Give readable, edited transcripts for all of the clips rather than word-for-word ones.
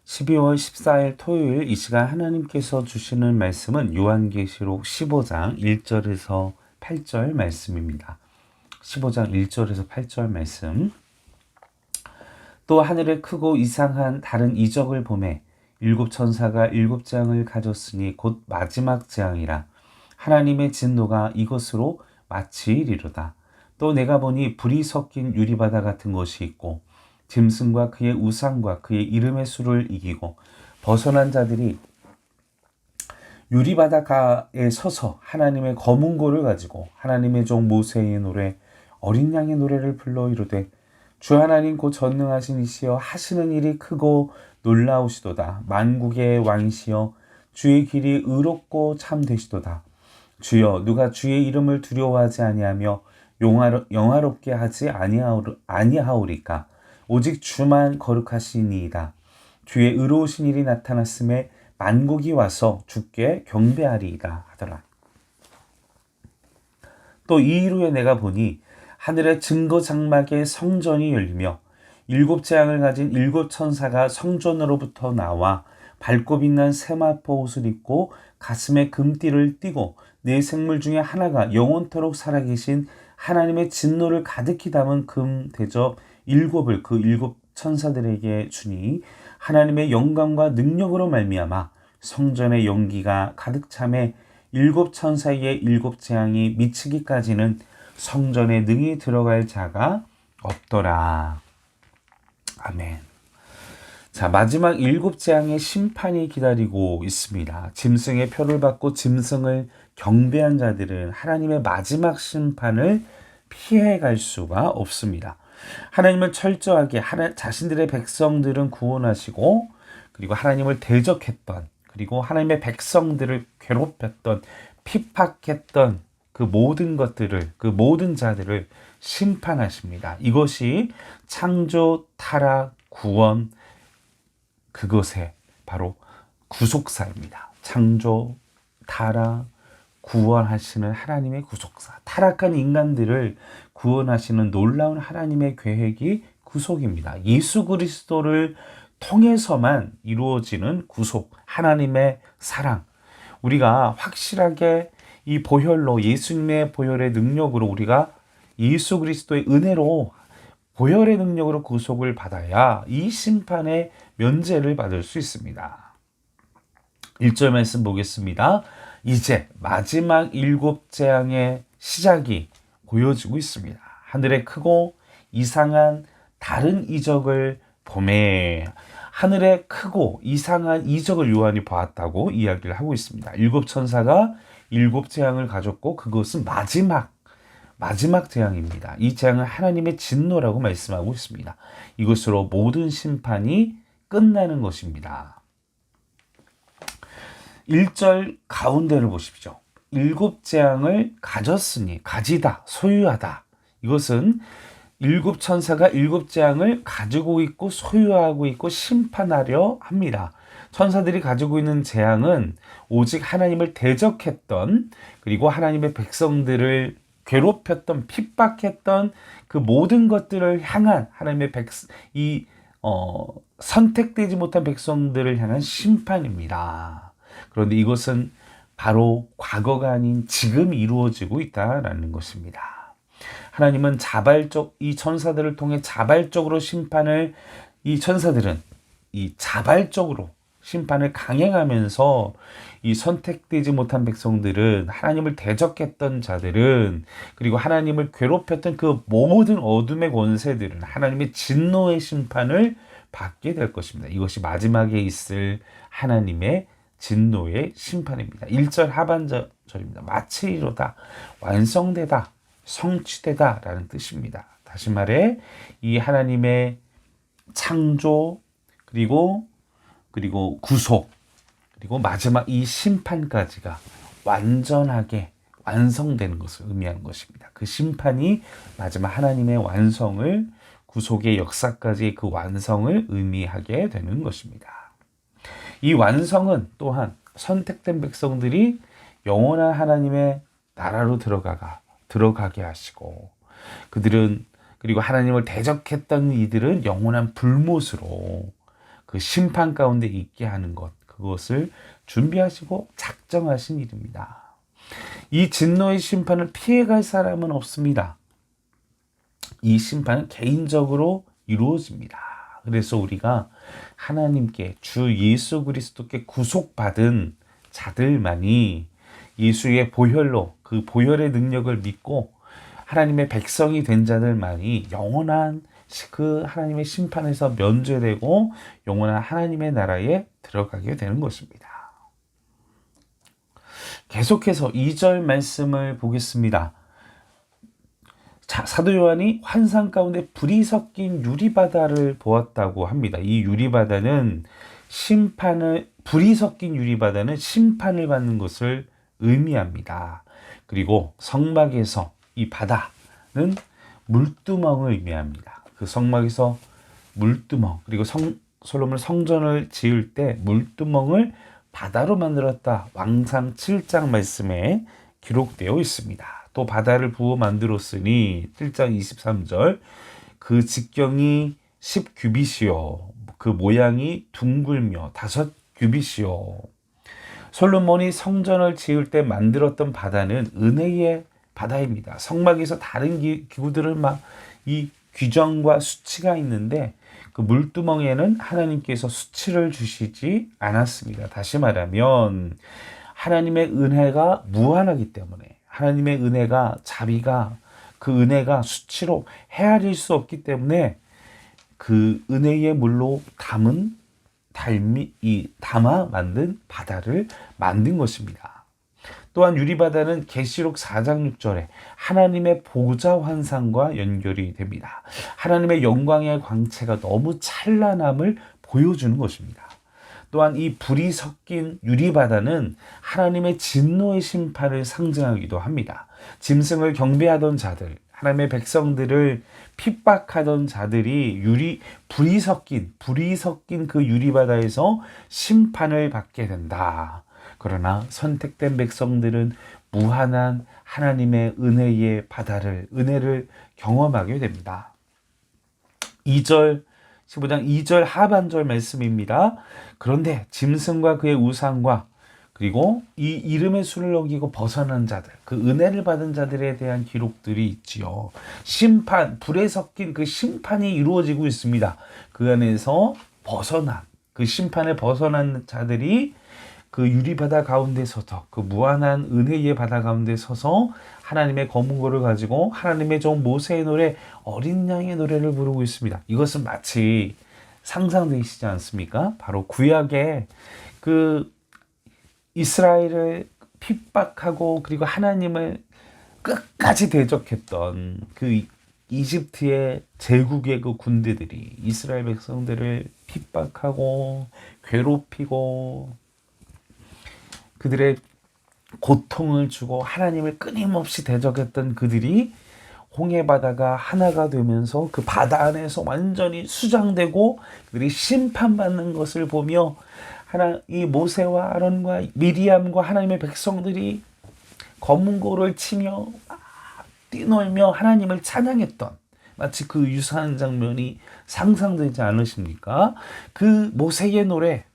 12월 14일 토요일 이 시간 하나님께서 주시는 말씀은 요한계시록 15장 1절에서 8절 말씀입니다. 15장 1절에서 8절 말씀. 또 하늘에 크고 이상한 다른 이적을 보매 일곱 천사가 일곱 재앙을 가졌으니 곧 마지막 재앙이라. 하나님의 진노가 이것으로 마치리로다. 또 내가 보니 불이 섞인 유리바다 같은 것이 있고 짐승과 그의 우상과 그의 이름의 수를 이기고 벗어난 자들이 유리바다가에 서서 하나님의 검은고를 가지고 하나님의 종 모세의 노래 어린 양의 노래를 불러 이르되 주 하나님 곧 전능하신 이시여 하시는 일이 크고 놀라우시도다. 만국의 왕이시여 주의 길이 의롭고 참되시도다. 주여 누가 주의 이름을 두려워하지 아니하며 영화롭게 하지 아니하오리까. 오직 주만 거룩하시니이다. 주의 의로우신 일이 나타났음에 만국이 와서 주께 경배하리이다 하더라. 또 이 이후에 내가 보니 하늘의 증거 장막의 성전이 열리며 일곱 재앙을 가진 일곱 천사가 성전으로부터 나와 밝고 빛난 세마포 옷을 입고 가슴에 금띠를 띠고 네 생물 중에 하나가 영원토록 살아계신 하나님의 진노를 가득히 담은 금 대접 일곱을 그 일곱 천사들에게 주니 하나님의 영광과 능력으로 말미암아 성전의 연기가 가득 차매 일곱 천사의 일곱 재앙이 미치기까지는 성전에 능히 들어갈 자가 없더라. 아멘. 자, 마지막 일곱 재앙의 심판이 기다리고 있습니다. 짐승의 표를 받고 짐승을 경배한 자들은 하나님의 마지막 심판을 피해갈 수가 없습니다. 하나님을 철저하게 자신들의 백성들은 구원하시고 그리고 하나님을 대적했던 그리고 하나님의 백성들을 괴롭혔던 핍박했던 그 모든 것들을 그 모든 자들을 심판하십니다. 이것이 창조, 타락, 구원 그것의 바로 구속사입니다. 창조, 타락, 구원하시는 하나님의 구속사. 타락한 인간들을 구원하시는 놀라운 하나님의 계획이 구속입니다. 예수 그리스도를 통해서만 이루어지는 구속, 하나님의 사랑. 우리가 확실하게 이 보혈로 예수님의 보혈의 능력으로 우리가 예수 그리스도의 은혜로 보혈의 능력으로 구속을 받아야 이 심판의 면제를 받을 수 있습니다. 1절 말씀 보겠습니다. 이제 마지막 일곱 재앙의 시작이 보여지고 있습니다. 하늘에 크고 이상한 다른 이적을 보매 하늘에 크고 이상한 이적을 요한이 보았다고 이야기를 하고 있습니다. 일곱 천사가 일곱 재앙을 가졌고 그것은 마지막 재앙입니다. 이 재앙은 하나님의 진노라고 말씀하고 있습니다. 이것으로 모든 심판이 끝나는 것입니다. 1절 가운데를 보십시오. 일곱 재앙을 가졌으니 가지다, 소유하다. 이것은 일곱 천사가 일곱 재앙을 가지고 있고 소유하고 있고 심판하려 합니다. 천사들이 가지고 있는 재앙은 오직 하나님을 대적했던 그리고 하나님의 백성들을 괴롭혔던 핍박했던 그 모든 것들을 향한 하나님의 선택되지 못한 백성들을 향한 심판입니다. 그런데 이것은 바로 과거가 아닌 지금 이루어지고 있다라는 것입니다. 하나님은 이 천사들을 통해 자발적으로 이 천사들은 자발적으로 심판을 강행하면서 이 선택되지 못한 백성들은 하나님을 대적했던 자들은 그리고 하나님을 괴롭혔던 그 모든 어둠의 권세들은 하나님의 진노의 심판을 받게 될 것입니다. 이것이 마지막에 있을 하나님의 진노의 심판입니다. 1절 하반절입니다. 마치리로다, 완성되다, 성취되다 라는 뜻입니다. 다시 말해 이 하나님의 창조 그리고 구속 그리고 마지막 이 심판까지가 완전하게 완성되는 것을 의미하는 것입니다. 그 심판이 마지막 하나님의 완성을 구속의 역사까지 그 완성을 의미하게 되는 것입니다. 이 완성은 또한 선택된 백성들이 영원한 하나님의 나라로 들어가게 하시고 그리고 하나님을 대적했던 이들은 영원한 불못으로 그 심판 가운데 있게 하는 것, 그것을 준비하시고 작정하신 일입니다. 이 진노의 심판을 피해갈 사람은 없습니다. 이 심판은 개인적으로 이루어집니다. 그래서 우리가 하나님께 주 예수 그리스도께 구속받은 자들만이 예수의 보혈로 그 보혈의 능력을 믿고 하나님의 백성이 된 자들만이 영원한 그 하나님의 심판에서 면제되고 영원한 하나님의 나라에 들어가게 되는 것입니다. 계속해서 2절 말씀을 보겠습니다. 자, 사도 요한이 환상 가운데 불이 섞인 유리바다를 보았다고 합니다. 이 유리바다는 불이 섞인 유리바다는 심판을 받는 것을 의미합니다. 그리고 성막에서 이 바다는 물두멍을 의미합니다. 그 성막에서 물두멍, 그리고 솔로몬 성전을 지을 때 물두멍을 바다로 만들었다. 왕상 7장 말씀에 기록되어 있습니다. 또 바다를 부어 만들었으니 7장 23절 그 직경이 10규빗이요 그 모양이 둥글며 5규빗이요. 솔로몬이 성전을 지을 때 만들었던 바다는 은혜의 바다입니다. 성막에서 다른 기구들은 막 이 규정과 수치가 있는데 그 물두멍에는 하나님께서 수치를 주시지 않았습니다. 다시 말하면 하나님의 은혜가 무한하기 때문에 하나님의 은혜가 자비가 그 은혜가 수치로 헤아릴 수 없기 때문에 그 은혜의 물로 담아 만든 바다를 만든 것입니다. 또한 유리바다는 계시록 4장 6절에 하나님의 보좌 환상과 연결이 됩니다. 하나님의 영광의 광채가 너무 찬란함을 보여주는 것입니다. 또한 이 불이 섞인 유리바다는 하나님의 진노의 심판을 상징하기도 합니다. 짐승을 경배하던 자들, 하나님의 백성들을 핍박하던 자들이 불이 섞인 그 유리바다에서 심판을 받게 된다. 그러나 선택된 백성들은 무한한 하나님의 은혜의 바다를, 은혜를 경험하게 됩니다. 15장 2절 하반절 말씀입니다. 그런데 짐승과 그의 우상과 그리고 이 이름의 수를 어기고 벗어난 자들, 그 은혜를 받은 자들에 대한 기록들이 있지요. 심판, 불에 섞인 그 심판이 이루어지고 있습니다. 그 안에서 그 심판에 벗어난 자들이 그 유리바다 가운데 서서 그 무한한 은혜의 바다 가운데 서서 하나님의 검은고를 가지고 하나님의 종 모세의 노래, 어린 양의 노래를 부르고 있습니다. 이것은 마치 상상되시지 않습니까? 바로 구약의 그 이스라엘을 핍박하고 그리고 하나님을 끝까지 대적했던 그 이집트의 제국의 그 군대들이 이스라엘 백성들을 핍박하고 괴롭히고 그들의 고통을 주고 하나님을 끊임없이 대적했던 그들이 홍해바다가 하나가 되면서 그 바다 안에서 완전히 수장되고 그들이 심판받는 것을 보며 이 모세와 아론과 미리암과 하나님의 백성들이 검은고를 치며 뛰놀며 하나님을 찬양했던 마치 그 유사한 장면이 상상되지 않으십니까? 그 모세의 노래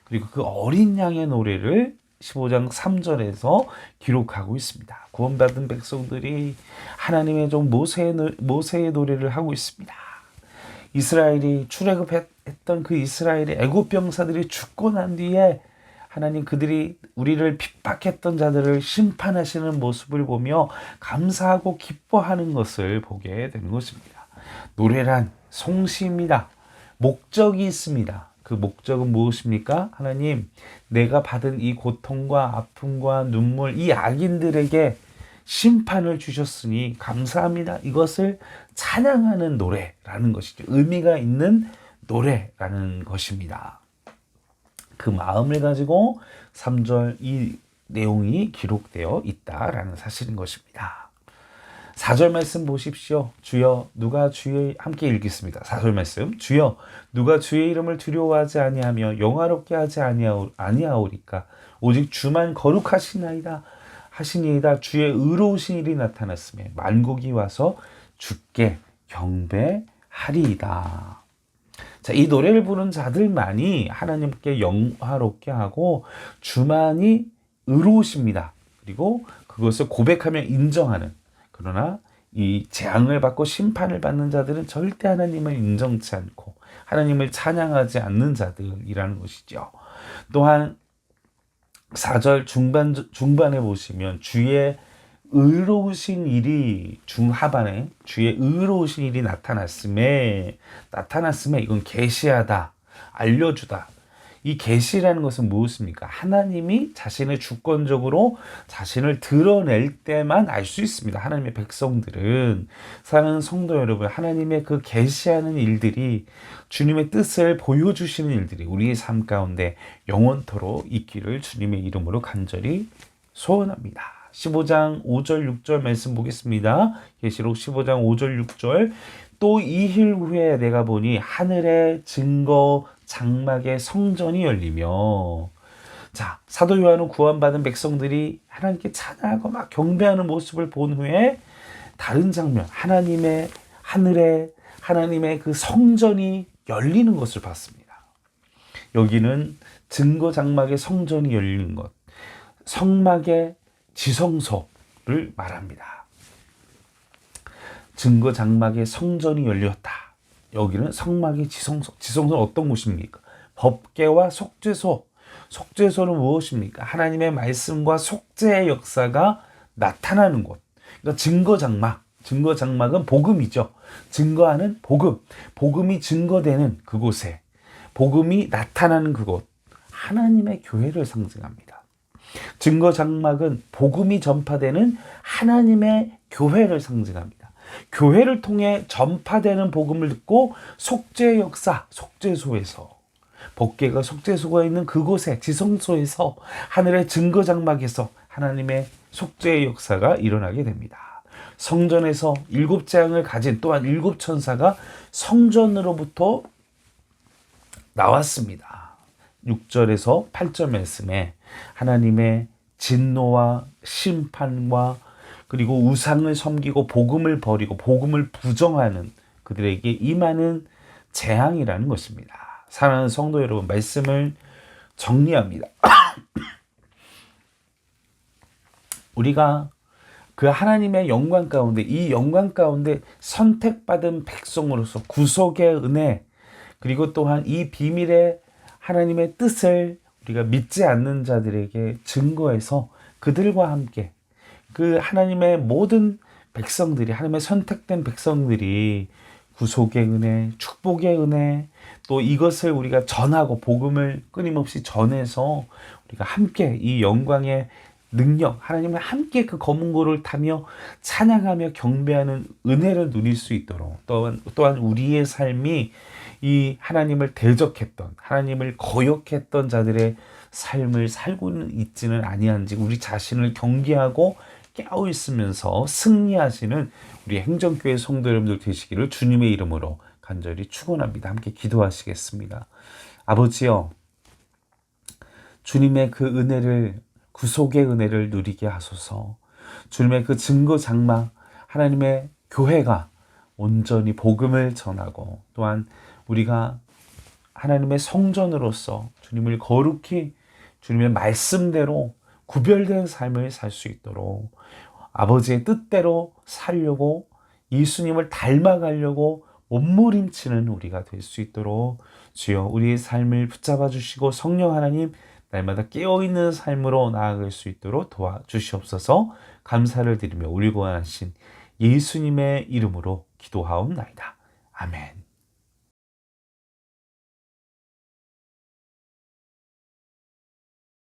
그리고 그 어린 양의 노래를 15장 3절에서 기록하고 있습니다. 구원받은 백성들이 하나님의 종 모세의 노래를 하고 있습니다. 이스라엘이 출애굽했던 그 이스라엘의 애굽 병사들이 죽고 난 뒤에 하나님 그들이 우리를 핍박했던 자들을 심판하시는 모습을 보며 감사하고 기뻐하는 것을 보게 되는 것입니다. 노래란 송시입니다. 목적이 있습니다. 그 목적은 무엇입니까? 하나님, 내가 받은 이 고통과 아픔과 눈물, 이 악인들에게 심판을 주셨으니 감사합니다. 이것을 찬양하는 노래라는 것이죠. 의미가 있는 노래라는 것입니다. 그 마음을 가지고 3절 이 내용이 기록되어 있다라는 사실인 것입니다. 4절 말씀 보십시오. 주여 누가 주의 함께 읽겠습니다. 4절 말씀 주여 누가 주의 이름을 두려워하지 아니하며 영화롭게 하지 아니하오리까 오직 주만 거룩하시나이다 하시니이다. 주의 의로우신 일이 나타났으며 만국이 와서 주께 경배하리이다. 자, 이 노래를 부른 자들만이 하나님께 영화롭게 하고 주만이 의로우십니다. 그리고 그것을 고백하며 인정하는, 그러나 이 재앙을 받고 심판을 받는 자들은 절대 하나님을 인정치 않고 하나님을 찬양하지 않는 자들이라는 것이죠. 또한 4절 중반에 보시면 주의 의로우신 일이, 중하반에 주의 의로우신 일이 나타났음에 이건 계시하다, 알려주다. 이 계시라는 것은 무엇입니까? 하나님이 자신을 주권적으로 자신을 드러낼 때만 알 수 있습니다. 하나님의 백성들은, 사랑하는 성도 여러분, 하나님의 그 계시하는 일들이, 주님의 뜻을 보여주시는 일들이 우리의 삶 가운데 영원토록 있기를 주님의 이름으로 간절히 소원합니다. 15장 5절 6절 말씀 보겠습니다. 계시록 15장 5절 6절. 또 이힐 후에 내가 보니 하늘의 증거 장막의 성전이 열리며, 자, 사도 요한은 구원받은 백성들이 하나님께 찬양하고 막 경배하는 모습을 본 후에 다른 장면, 하나님의 하늘에 하나님의 그 성전이 열리는 것을 봤습니다. 여기는 증거 장막의 성전이 열리는 것, 성막의 지성소를 말합니다. 증거 장막의 성전이 열렸다. 여기는 성막의 지성소. 지성소는 어떤 곳입니까? 법궤와 속죄소. 속죄소는 무엇입니까? 하나님의 말씀과 속죄의 역사가 나타나는 곳. 그러니까 증거 장막. 증거 장막은 복음이죠. 증거하는 복음. 복음이 증거되는 그곳에, 복음이 나타나는 그곳, 하나님의 교회를 상징합니다. 증거 장막은 복음이 전파되는 하나님의 교회를 상징합니다. 교회를 통해 전파되는 복음을 듣고 속죄의 역사, 속죄소에서, 법궤가 속죄소가 있는 그곳에, 지성소에서, 하늘의 증거 장막에서 하나님의 속죄의 역사가 일어나게 됩니다. 성전에서 7재앙을 가진 또한 7천사가 성전으로부터 나왔습니다. 6절에서 8절 말씀에 하나님의 진노와 심판과 그리고 우상을 섬기고 복음을 버리고 복음을 부정하는 그들에게 임하는 재앙이라는 것입니다. 사랑하는 성도 여러분, 말씀을 정리합니다. 우리가 그 하나님의 영광 가운데, 이 영광 가운데 선택받은 백성으로서 구속의 은혜, 그리고 또한 이 비밀의 하나님의 뜻을 우리가 믿지 않는 자들에게 증거해서 그들과 함께 그 하나님의 모든 백성들이, 하나님의 선택된 백성들이 구속의 은혜, 축복의 은혜, 또 이것을 우리가 전하고 복음을 끊임없이 전해서 우리가 함께 이 영광의 능력, 하나님과 함께 그 검은 고를 타며 찬양하며 경배하는 은혜를 누릴 수 있도록, 또한 우리의 삶이 이 하나님을 대적했던, 하나님을 거역했던 자들의 삶을 살고 있지는 아니한지 우리 자신을 경계하고 깨어 있으면서 승리하시는 우리 행정교회 성도 여러분들 되시기를 주님의 이름으로 간절히 축원합니다. 함께 기도하시겠습니다. 아버지여, 주님의 그 은혜를, 구속의 은혜를 누리게 하소서. 주님의 그 증거 장막, 하나님의 교회가 온전히 복음을 전하고, 또한 우리가 하나님의 성전으로서 주님을 거룩히 주님의 말씀대로 구별된 삶을 살 수 있도록, 아버지의 뜻대로 살려고, 예수님을 닮아가려고 몸부림치는 우리가 될 수 있도록 주여 우리의 삶을 붙잡아 주시고 성령 하나님 날마다 깨어있는 삶으로 나아갈 수 있도록 도와주시옵소서. 감사를 드리며 우리 구원하신 예수님의 이름으로 기도하옵나이다. 아멘.